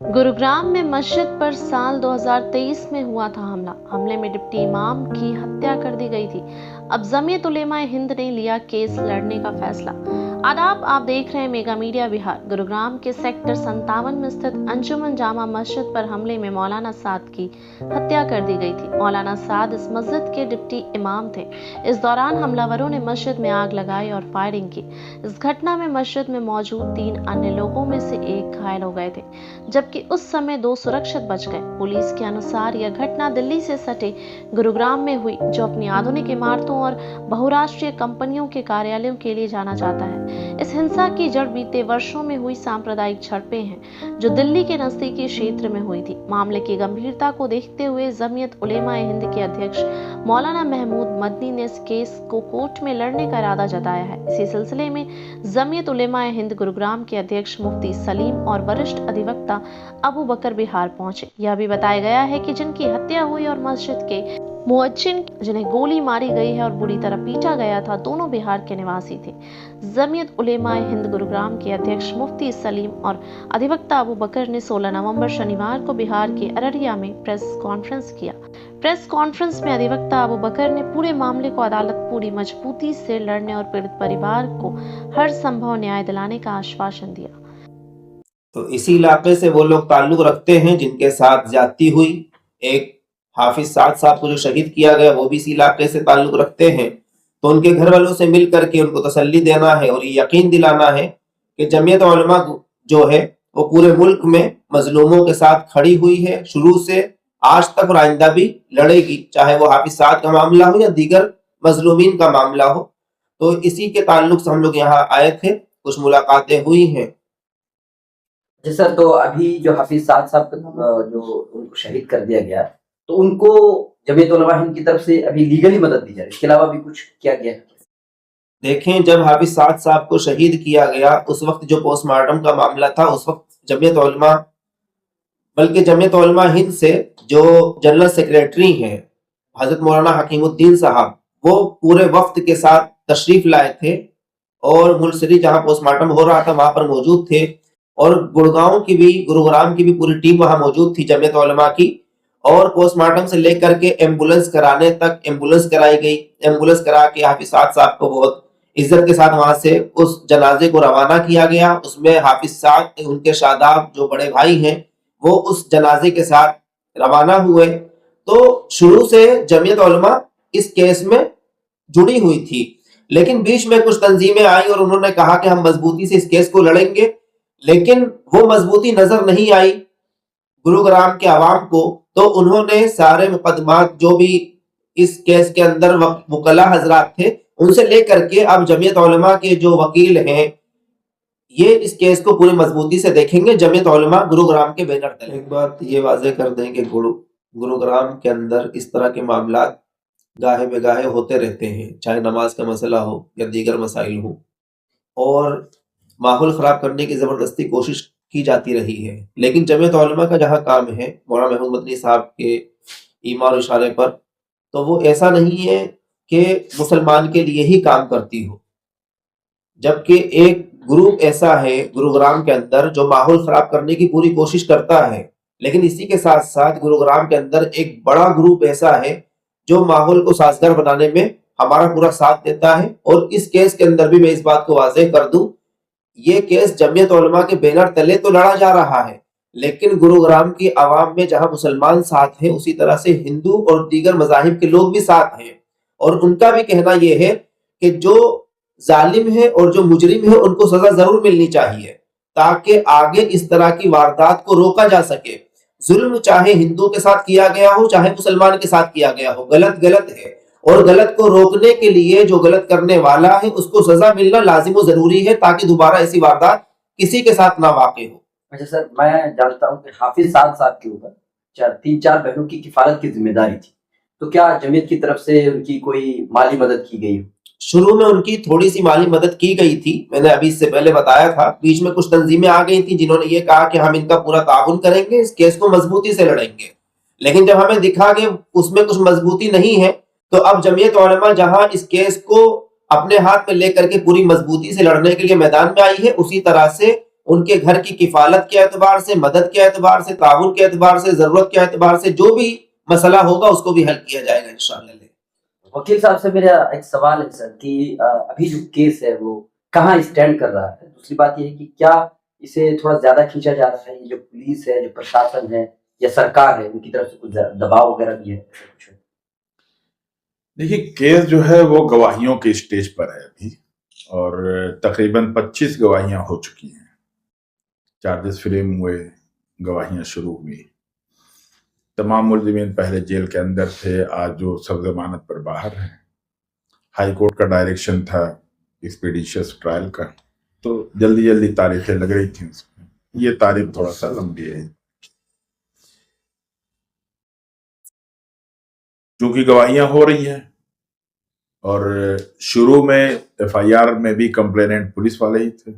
गुरुग्राम में मस्जिद पर साल 2023 में हुआ था हमले में डिप्टी इमाम की हत्या कर दी गई थी। अब जमीयत उलेमा हिंद ने लिया केस लड़ने का फैसला। आदाब, आप देख रहे हैं मेगा मीडिया बिहार। गुरुग्राम के सेक्टर 57 में स्थित अंजुमन जामा मस्जिद पर हमले में मौलाना साद की हत्या कर दी गई थी। मौलाना साद इस मस्जिद के डिप्टी इमाम थे। इस दौरान हमलावरों ने मस्जिद में आग लगाई और फायरिंग की। इस घटना में मस्जिद में मौजूद 3 अन्य लोगों में से एक घायल हो गए थे, जबकि उस समय 2 सुरक्षित बच गए। पुलिस के अनुसार यह घटना दिल्ली से सटे गुरुग्राम में हुई, जो अपनी आधुनिक इमारतों और बहुराष्ट्रीय कंपनियों के कार्यालयों के लिए जाना जाता है। इस हिंसा की जड़ बीते वर्षों में हुई सांप्रदायिक झड़पें हैं, जो दिल्ली के नजदीकी क्षेत्र में हुई थी। मामले की गंभीरता को देखते हुए जमीयत उलेमा हिंद के अध्यक्ष मौलाना महमूद मदनी ने इस केस को कोर्ट में लड़ने का इरादा जताया है। इसी सिलसिले में जमीयत उलेमा हिंद गुरुग्राम के अध्यक्ष मुफ्ती सलीम और वरिष्ठ अधिवक्ता अबू बकर बिहार पहुंचे। यह भी बताया गया है कि जिनकी हत्या हुई और मस्जिद के मुअज्जिन जिन्हें गोली मारी गई है और बुरी तरह पीटा गया था, दोनों बिहार के निवासी थे। जमीयत उलेमा हिंद गुरुग्राम के अध्यक्ष मुफ्ती सलीम और अधिवक्ता अबू बकर ने 16 नवंबर शनिवार को बिहार के अररिया में प्रेस कॉन्फ्रेंस किया। प्रेस कॉन्फ्रेंस में अधिवक्ता अबू बकर ने पूरे मामले को अदालत पूरी मजबूती से लड़ने और पीड़ित परिवार को हर संभव न्याय दिलाने का आश्वासन दिया। तो इसी इलाके से वो लोग ताल्लुक रखते हैं जिनके साथ ज्यादती हुई। एक हाफिज साद साहब को जो शहीद किया गया वो भी इसी इलाके से ताल्लुक रखते हैं। तो उनके घर वालों से मिल करके उनको तसल्ली देना है और ये यकीन दिलाना है कि जमीयत उलमा जो है वो पूरे मुल्क में मजलूमों के साथ खड़ी हुई है, शुरू से आज तक और आइंदा भी लड़ेगी, चाहे वो हाफिज साद का मामला हो या दीगर मजलूमीन का मामला हो। तो इसी के ताल्लुक से हम लोग यहाँ आए थे, कुछ मुलाकातें हुई हैं। जी सर, तो अभी जो हाफिज साद साहब जो उनको शहीद कर दिया गया, तो उनको जमीयत उलमा हिंद की तरफ से अभी लीगली मदद दी जा रही है, इसके अलावा भी कुछ किया गया है? देखें, जब हाफिज साद साहब को शहीद किया गया उस वक्त जो पोस्टमार्टम का मामला था, उस वक्त जमीयत उलमा बल्कि जमीयत उलमा हिंद से जो जनरल सेक्रेटरी हैं हजरत मौलाना हकीमुद्दीन साहब, वो पूरे वफ्त के साथ तशरीफ लाए थे और मुलसरी जहां पोस्टमार्टम हो रहा था वहां पर मौजूद थे। और गुरुग्राम की भी पूरी टीम वहां मौजूद थी जमीयत उलमा की। और पोस्टमार्टम से लेकर के एम्बुलेंस कराने तक एम्बुलेंस कराई गई। एम्बुलेंस करा के हाफिज साद साहब को बहुत इज्जत के साथ वहां से उस जनाजे को रवाना किया गया। उसमें हाफिज साद, उनके शादाब जो बड़े भाई हैं, वो उस जनाजे के साथ रवाना हुए। तो शुरू से जमीयत उलमा इस केस में जुड़ी हुई थी, लेकिन बीच में कुछ तंजीमें आई और उन्होंने कहा कि हम मजबूती से इस केस को लड़ेंगे, लेकिन वो मजबूती नजर नहीं आई गुरुग्राम के आवाम को। तो उन्होंने सारे मुकदमात जो भी इस केस के अंदर वकला हजरात थे उनसे लेकर के अब जमीयत उलमा के जो वकील हैं ये इस केस को पूरी मजबूती से देखेंगे। जमीयत उलमा गुरुग्राम के बैनर तले। एक बात ये वाजे कर दें कि गुरुग्राम के अंदर इस तरह के मामला गाहे बेगाहे होते रहते हैं, चाहे नमाज का मसला हो या दीगर मसाइल हो, और माहौल खराब करने की जबरदस्ती कोशिश की जाती रही है। लेकिन जमीयत उलमा का जहां काम है मौलाना महमूद मदनी साहब के ईमान और इशारे पर, तो वो ऐसा नहीं है कि मुसलमान के लिए ही काम करती हो, जबकि एक ग्रुप ऐसा है गुरुग्राम के अंदर जो माहौल खराब करने की पूरी कोशिश करता है। लेकिन इसी के साथ साथ गुरुग्राम के अंदर एक बड़ा ग्रुप ऐसा है जो माहौल को साजगार बनाने में हमारा पूरा साथ देता है। और इस केस के अंदर भी मैं इस बात को वाज़ेह कर दूं, ये केस जमीयत उलमा के बैनर तले तो लड़ा जा रहा है, लेकिन गुरुग्राम की आवाम में जहां मुसलमान साथ हैं, उसी तरह से हिंदू और दीगर मजाहिब के लोग भी साथ हैं। और उनका भी कहना यह है कि जो जालिम है और जो मुजरिम है उनको सजा जरूर मिलनी चाहिए, ताकि आगे इस तरह की वारदात को रोका जा सके। जुल्म चाहे हिंदू के साथ किया गया हो चाहे मुसलमान के साथ किया गया हो, गलत गलत है। और गलत को रोकने के लिए जो गलत करने वाला है उसको सजा मिलना लाजिम और जरूरी है, ताकि दोबारा ऐसी वारदात किसी के साथ ना वाक़ हो। अच्छा सर, मैं जानता हूँ कि हाफिज साद साहब के ऊपर 3-4 बहनों की किफालत की जिम्मेदारी थी, तो क्या जमीयत की तरफ से उनकी कोई माली मदद की गई? शुरू में उनकी थोड़ी सी माली मदद की गई थी, मैंने अभी इससे पहले बताया था। बीच में कुछ तंजीमें आ गई थी जिन्होंने ये कहा कि हम इनका पूरा ताउन करेंगे, इस केस को मजबूती से लड़ेंगे। लेकिन जब हमें दिखा कि उसमें कुछ मजबूती नहीं है, तो अब जमीयत उलमा जहां इस केस को अपने हाथ में लेकर के पूरी मजबूती से लड़ने के लिए मैदान में आई है, उसी तरह से ان کے گھر کی کفالت کے اعتبار سے، مدد کے اعتبار سے، تعاون کے اعتبار سے، ضرورت کے اعتبار سے جو بھی مسئلہ ہوگا اس کو بھی حل کیا جائے گا انشاءاللہ۔ وکیل صاحب سے میرا ایک سوال ہے سر کہ ابھی جو کیس ہے وہ کہاں اسٹینڈ کر رہا ہے؟ دوسری بات یہ ہے کہ کیا اسے تھوڑا زیادہ کھینچا جا رہا ہے؟ جو پولیس ہے، جو پرشاسن ہے یا سرکار ہے، ان کی طرف سے کچھ دباؤ وغیرہ بھی ہے؟ دیکھیے کیس جو ہے وہ گواہیوں کے اسٹیج پر ہے ابھی، اور تقریباً 25 گواہیاں ہو چکی ہیں، چارجز فریم ہوئے، گواہیاں شروع ہوئی، تمام ملزمین پہلے جیل کے اندر تھے، آج جو سب ضمانت پر باہر ہیں۔ ہائی کورٹ کا ڈائریکشن تھا ایکسپیڈیشس ٹرائل کا، تو جلدی جلدی تاریخیں لگ رہی تھیں اس میں، یہ تاریخ تھوڑا سا لمبی ہے چونکہ گواہیاں ہو رہی ہیں، اور شروع میں ایف آئی آر میں بھی کمپلیننٹ پولیس والے ہی تھے۔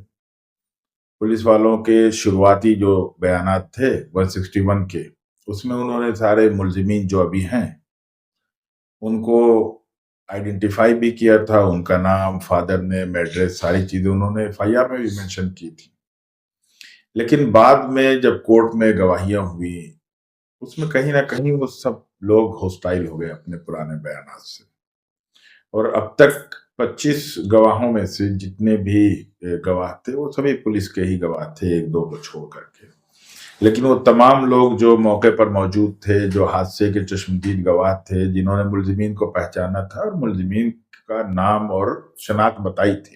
پولیس والوں کے شروعاتی جو بیانات تھے 161 کے، اس میں انہوں نے سارے ملزمین جو ابھی ہیں ان کو آئیڈینٹیفائی بھی کیا تھا، ان کا نام، فادر نیم، ایڈریس، ساری چیزیں انہوں نے ایف آئی آر میں بھی مینشن کی تھی۔ لیکن بعد میں جب کورٹ میں گواہیاں ہوئی، اس میں کہیں نہ کہیں وہ سب لوگ ہوسٹائل ہو گئے اپنے پرانے بیانات سے، اور اب تک 25 گواہوں میں سے جتنے بھی گواہ تھے وہ سبھی پولیس کے ہی گواہ تھے، ایک دو کو چھوڑ کر کے۔ لیکن وہ تمام لوگ جو موقع پر موجود تھے، جو حادثے کے چشمدید گواہ تھے، جنہوں نے ملزمین کو پہچانا تھا اور ملزمین کا نام اور شناخت بتائی تھی،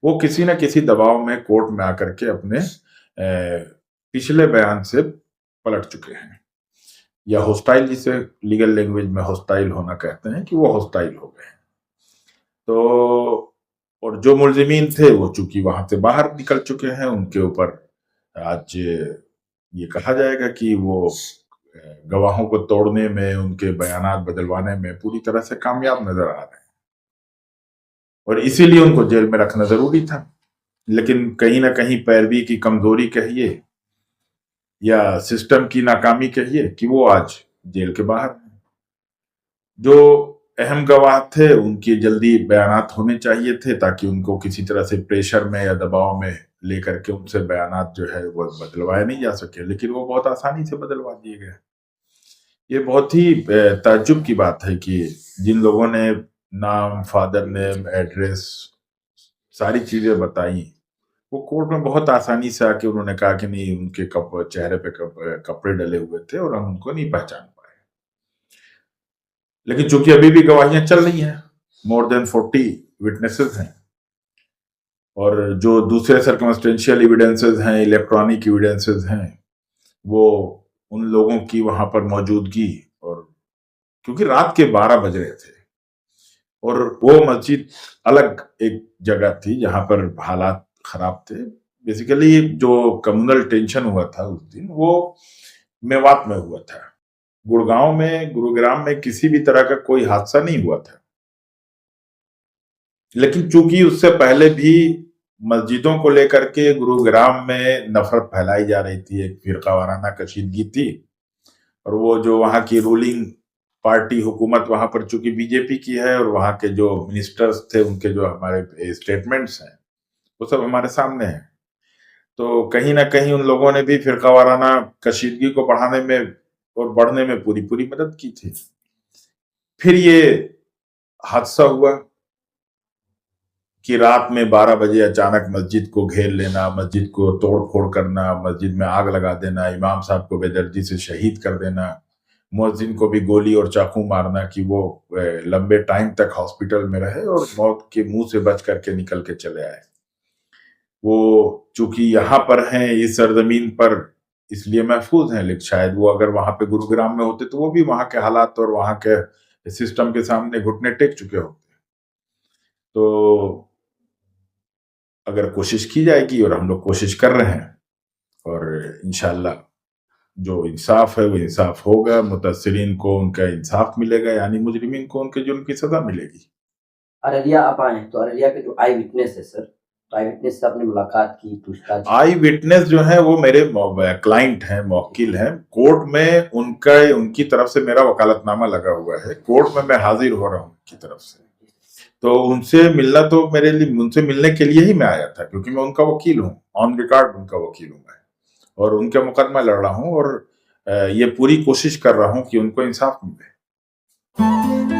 وہ کسی نہ کسی دباؤ میں کورٹ میں آ کر کے اپنے پچھلے بیان سے پلٹ چکے ہیں، یا ہوسٹائل، جسے لیگل لینگویج میں ہوسٹائل ہونا کہتے ہیں، کہ وہ ہوسٹائل ہو گئے ہیں۔ تو اور جو ملزمین تھے وہ چونکہ وہاں سے باہر نکل چکے ہیں، ان کے اوپر آج یہ کہا جائے گا کہ وہ گواہوں کو توڑنے میں، ان کے بیانات بدلوانے میں پوری طرح سے کامیاب نظر آ رہے ہیں، اور اسی لیے ان کو جیل میں رکھنا ضروری تھا۔ لیکن کہیں نہ کہیں پیروی کی کمزوری کہیے یا سسٹم کی ناکامی کہیے کہ وہ آج جیل کے باہر ہیں۔ جو اہم گواہ تھے ان کی جلدی بیانات ہونے چاہیے تھے تاکہ ان کو کسی طرح سے پریشر میں یا دباؤ میں لے کر کے ان سے بیانات جو ہے وہ بدلوائے نہیں جا سکے، لیکن وہ بہت آسانی سے بدلوا دیے گئے۔ یہ بہت ہی تعجب کی بات ہے کہ جن لوگوں نے نام، فادر نیم، ایڈریس، ساری چیزیں بتائیں، وہ کورٹ میں بہت آسانی سے آ کے انہوں نے کہا کہ نہیں، ان کے چہرے پہ کپڑے ڈلے ہوئے تھے اور ہم ان کو نہیں پہچان پائے۔ لیکن چونکہ ابھی بھی گواہیاں چل رہی ہیں، مور دین 40 وٹنسز ہیں، اور جو دوسرے سرکمسٹینشیل ایویڈنسز ہیں، الیکٹرانک ایویڈنسز ہیں، وہ ان لوگوں کی وہاں پر موجودگی، اور کیونکہ رات کے 12 بج رہے تھے اور وہ مسجد الگ ایک جگہ تھی جہاں پر حالات خراب تھے۔ بیسیکلی جو کمیونل ٹینشن ہوا تھا اس دن وہ میوات میں ہوا تھا، گڑگاؤں میں، گروگرام میں کسی بھی طرح کا کوئی حادثہ نہیں ہوا تھا، لیکن چونکہ اس سے پہلے بھی مسجدوں کو لے کر کے گروگرام میں نفرت پھیلائی جا رہی تھی، ایک فرقہ وارانہ کشیدگی تھی، اور وہ جو وہاں کی رولنگ پارٹی حکومت وہاں پر چونکہ بی جے پی کی ہے، اور وہاں کے جو منسٹرز تھے ان کے جو ہمارے اسٹیٹمنٹس ہیں وہ سب ہمارے سامنے ہیں، تو کہیں نہ کہیں ان لوگوں نے بھی فرقہ وارانہ کشیدگی کو بڑھانے میں اور بڑھنے میں پوری مدد کی تھی۔ پھر یہ حادثہ ہوا کہ رات میں 12 بجے اچانک مسجد کو گھیر لینا، مسجد کو توڑ پھوڑ کرنا، مسجد میں آگ لگا دینا، امام صاحب کو بے دردی سے شہید کر دینا، مؤذن کو بھی گولی اور چاقو مارنا کہ وہ لمبے ٹائم تک ہاسپٹل میں رہے اور موت کے منہ سے بچ کر کے نکل کے چلے آئے۔ وہ چونکہ یہاں پر ہیں اس سرزمین پر اس لیے محفوظ ہیں، لیکن شاید وہ اگر وہاں پہ گروگرام میں ہوتے تو وہ بھی وہاں کے حالات اور وہاں کے سسٹم کے سامنے گھٹنے ٹیک چکے ہوتے۔ تو اگر کوشش کی جائے گی، اور ہم لوگ کوشش کر رہے ہیں، اور انشاءاللہ جو انصاف ہے وہ انصاف ہوگا، متاثرین کو ان کا انصاف ملے گا، یعنی مجرمین کو ان کے جرم کی سزا ملے گی۔ ارریہ آپ آئے ہیں تو ارریہ کے جو آئی وٹنس ہے سر، تو آئی وٹنس سے آپ نے ملاقات کی، پوچھ تاچھ؟ آئی وٹنس جو ہیں وہ میرے کلائنٹ ہیں، موکل ہیں، کورٹ میں ان کی طرف سے میرا وکالت نامہ لگا ہوا ہے، کورٹ میں حاضر ہو رہا ہوں ان کی طرف سے۔ तो उनसे मिलना तो मेरे लिए, उनसे मिलने के लिए ही मैं आया था, क्योंकि मैं उनका वकील हूँ, ऑन रिकॉर्ड उनका वकील हूँ मैं, और उनके मुकदमा लड़ रहा हूँ, और ये पूरी कोशिश कर रहा हूँ कि उनको इंसाफ मिले।